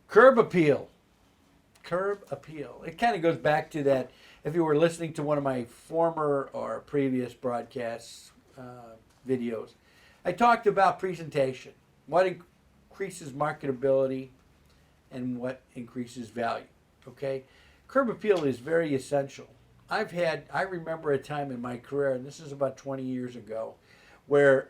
Curb appeal. Curb appeal. It kind of goes back to that. If you were listening to one of my former or previous broadcasts, videos, I talked about presentation. What increases marketability and what increases value. Okay? Curb appeal is very essential. I remember a time in my career, and this is about 20 years ago, where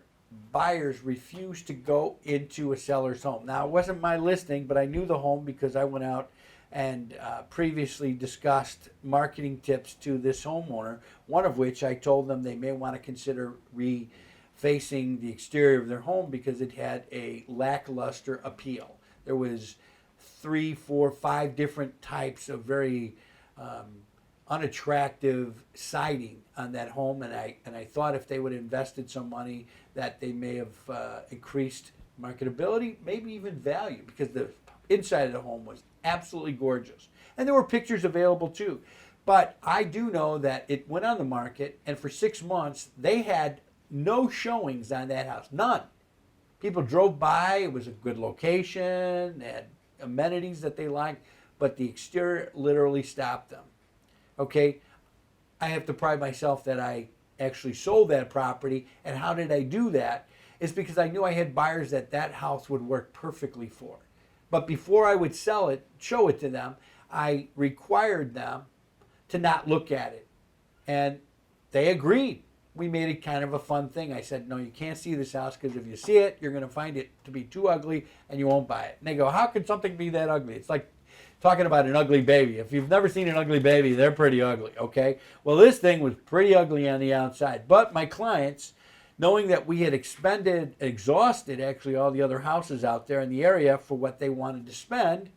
buyers refused to go into a seller's home. Now, it wasn't my listing, but I knew the home because I went out and previously discussed marketing tips to this homeowner, one of which I told them they may want to consider refacing the exterior of their home because it had a lackluster appeal. There was 3, 4, 5 different types of very unattractive siding on that home, and I thought if they would have invested some money that they may have increased marketability, maybe even value, because the inside of the home was absolutely gorgeous. And there were pictures available too. But I do know that it went on the market, and for 6 months, they had no showings on that house. None. People drove by. It was a good location. They had amenities that they liked, but the exterior literally stopped them. Okay? I have to pride myself that I actually sold that property. And how did I do that? It's because I knew I had buyers that house would work perfectly for. But before I would sell it, show it to them, I required them to not look at it. And they agreed. We made it kind of a fun thing. I said, no, you can't see this house because if you see it, you're going to find it to be too ugly and you won't buy it. And they go, how can something be that ugly? It's like talking about an ugly baby. If you've never seen an ugly baby, they're pretty ugly, okay? Well, this thing was pretty ugly on the outside. But my clients, knowing that we had exhausted actually all the other houses out there in the area for what they wanted to spend,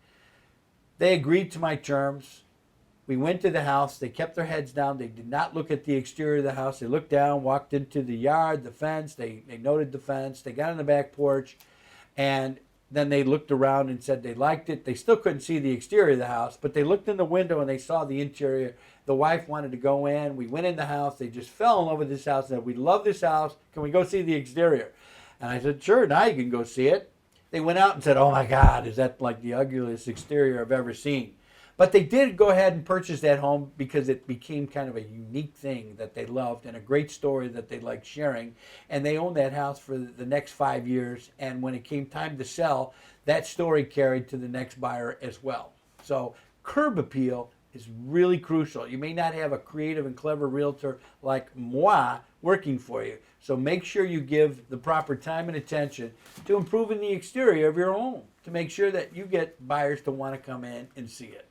they agreed to my terms. We went to the house. They kept their heads down. They did not look at the exterior of the house. They looked down, walked into the yard, the fence. They noted the fence. They got on the back porch, and then they looked around and said they liked it. They still couldn't see the exterior of the house, but they looked in the window and they saw the interior. The wife wanted to go in. We went in the house. They just fell in love with this house and said, we love this house. Can we go see the exterior? And I said, sure, now you can go see it. They went out and said, oh my God, is that like the ugliest exterior I've ever seen? But they did go ahead and purchase that home because it became kind of a unique thing that they loved and a great story that they liked sharing. And they owned that house for the next 5 years. And when it came time to sell, that story carried to the next buyer as well. So curb appeal is really crucial. You may not have a creative and clever realtor like moi working for you. So make sure you give the proper time and attention to improving the exterior of your home to make sure that you get buyers to want to come in and see it.